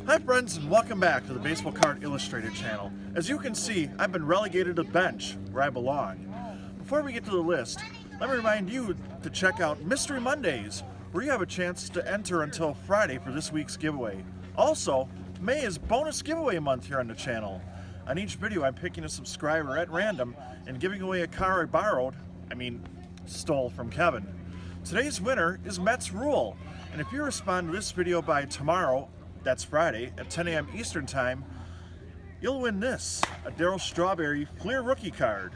Hi friends, and welcome back to the Baseball Card Illustrated channel. As you can see, I've been relegated to bench, where I belong. Before we get to the list, let me remind you to check out Mystery Mondays, where you have a chance to enter until Friday for this week's giveaway. Also, May is bonus giveaway month here on the channel. On each video, I'm picking a subscriber at random and giving away a car I stole from Kevin. Today's winner is Mets Rule, and if you respond to this video by tomorrow, that's Friday, at 10 a.m. Eastern Time, you'll win this, a Darryl Strawberry Fleer rookie card.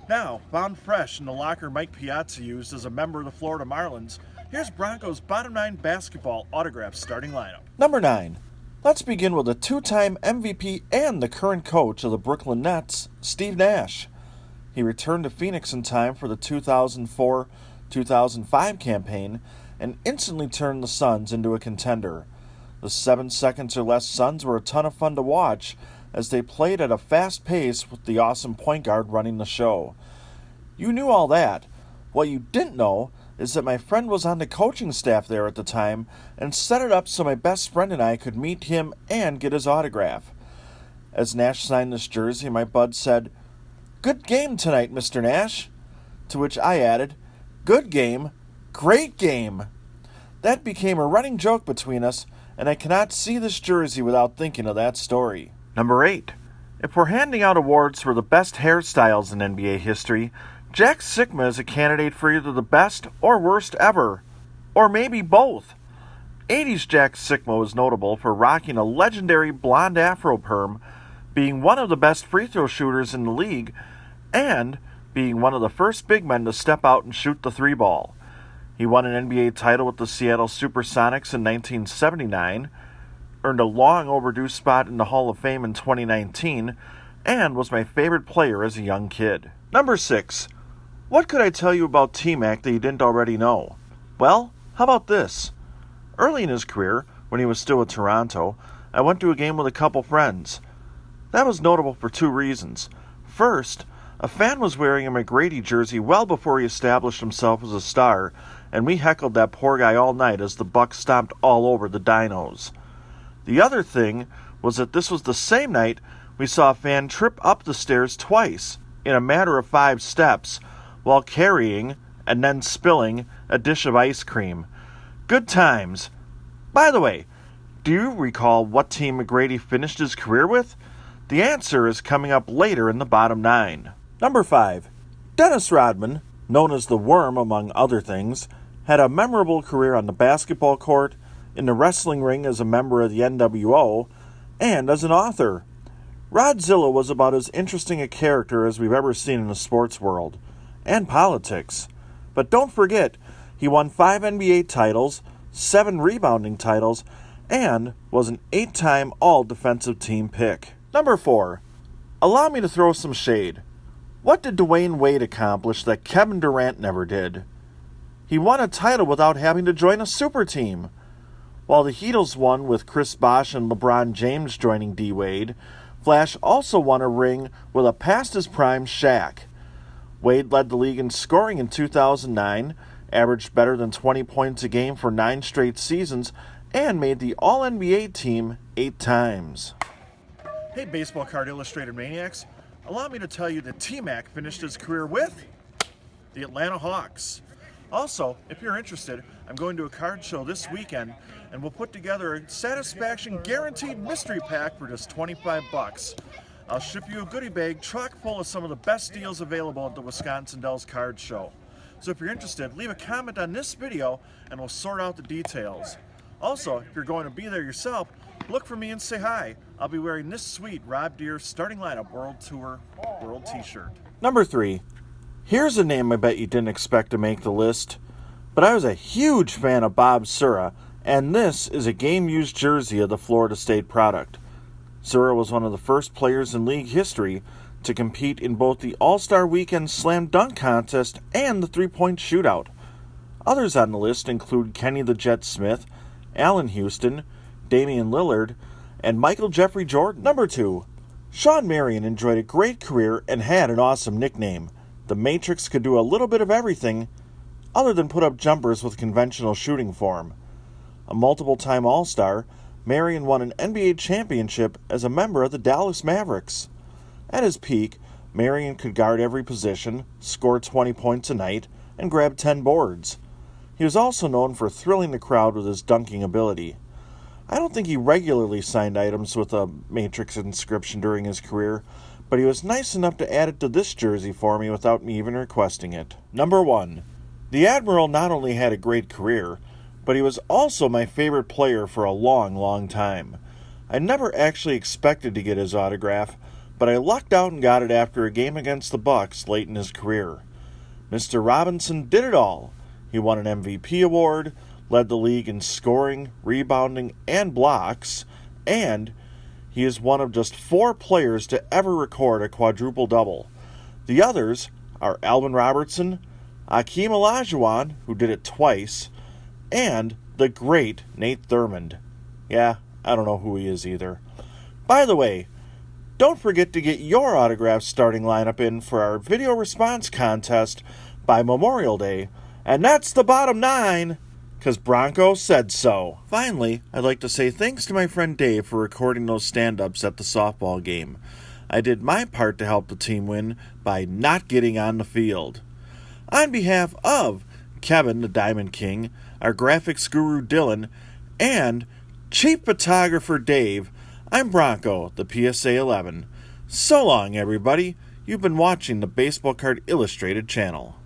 Now, bound fresh in the locker Mike Piazza used as a member of the Florida Marlins, here's Bronco's bottom 9 basketball autograph starting lineup. Number 9. Let's begin with a two-time MVP and the current coach of the Brooklyn Nets, Steve Nash. He returned to Phoenix in time for the 2004-2005 campaign and instantly turned the Suns into a contender. The 7 seconds or less Suns were a ton of fun to watch as they played at a fast pace with the awesome point guard running the show. You knew all that. What you didn't know is that my friend was on the coaching staff there at the time and set it up so my best friend and I could meet him and get his autograph. As Nash signed this jersey, my bud said, "Good game tonight, Mr. Nash." To which I added, "Good game, great game." That became a running joke between us, and I cannot see this jersey without thinking of that story. Number 8. If we're handing out awards for the best hairstyles in NBA history, Jack Sikma is a candidate for either the best or worst ever, or maybe both. 80s Jack Sikma was notable for rocking a legendary blonde afro perm, being one of the best free throw shooters in the league, and being one of the first big men to step out and shoot the 3-ball. He won an NBA title with the Seattle Supersonics in 1979, earned a long overdue spot in the Hall of Fame in 2019, and was my favorite player as a young kid. Number 6. What could I tell you about T-Mac that you didn't already know? Well, how about this? Early in his career, when he was still with Toronto, I went to a game with a couple friends. That was notable for 2 reasons. First, a fan was wearing a McGrady jersey well before he established himself as a star, and we heckled that poor guy all night as the Bucks stomped all over the Dinos. The other thing was that this was the same night we saw a fan trip up the stairs twice, in a matter of 5 steps, while carrying, and then spilling, a dish of ice cream. Good times. By the way, do you recall what team McGrady finished his career with? The answer is coming up later in the bottom 9. Number 5. Dennis Rodman, known as the Worm among other things, had a memorable career on the basketball court, in the wrestling ring as a member of the NWO, and as an author. Rodzilla was about as interesting a character as we've ever seen in the sports world, and politics. But don't forget, he won 5 NBA titles, 7 rebounding titles, and was an 8-time all-defensive team pick. Number 4. Allow me to throw some shade. What did Dwyane Wade accomplish that Kevin Durant never did? He won a title without having to join a super team. While the Heatles won with Chris Bosh and LeBron James joining D-Wade, Flash also won a ring with a past-his-prime Shaq. Wade led the league in scoring in 2009, averaged better than 20 points a game for 9 straight seasons, and made the All-NBA team 8 times. Hey Baseball Card Illustrated Maniacs, allow me to tell you that T-Mac finished his career with the Atlanta Hawks. Also, if you're interested, I'm going to a card show this weekend, and we'll put together a satisfaction guaranteed mystery pack for just $25. I'll ship you a goodie bag chock full of some of the best deals available at the Wisconsin Dells Card Show. So if you're interested, leave a comment on this video and we'll sort out the details. Also, if you're going to be there yourself, look for me and say hi. I'll be wearing this sweet Rob Deere starting lineup World Tour World t-shirt. Number 3. Here's a name I bet you didn't expect to make the list, but I was a huge fan of Bob Sura, and this is a game-used jersey of the Florida State product. Sura was one of the first players in league history to compete in both the All-Star Weekend Slam Dunk Contest and the 3-point shootout. Others on the list include Kenny the Jet Smith, Allen Houston, Damian Lillard, and Michael Jeffrey Jordan. Number 2. Shawn Marion enjoyed a great career and had an awesome nickname. The Matrix could do a little bit of everything, other than put up jumpers with conventional shooting form. A multiple-time All-Star, Marion won an NBA championship as a member of the Dallas Mavericks. At his peak, Marion could guard every position, score 20 points a night, and grab 10 boards. He was also known for thrilling the crowd with his dunking ability. I don't think he regularly signed items with a Matrix inscription during his career, but he was nice enough to add it to this jersey for me without me even requesting it. Number 1. The Admiral not only had a great career, but he was also my favorite player for a long, long time. I never actually expected to get his autograph, but I lucked out and got it after a game against the Bucks late in his career. Mr. Robinson did it all. He won an MVP award, led the league in scoring, rebounding, and blocks, and he is one of just 4 players to ever record a quadruple-double. The others are Alvin Robertson, Hakeem Olajuwon, who did it twice, and the great Nate Thurmond. Yeah, I don't know who he is either. By the way, don't forget to get your autograph starting lineup in for our video response contest by Memorial Day. And that's the bottom 9, because Bronko said so. Finally, I'd like to say thanks to my friend Dave for recording those stand-ups at the softball game. I did my part to help the team win by not getting on the field. On behalf of Kevin, the Diamond King, our graphics guru Dylan, and chief photographer Dave, I'm Bronko, the PSA 11. So long, everybody. You've been watching the Baseball Card Illustrated channel.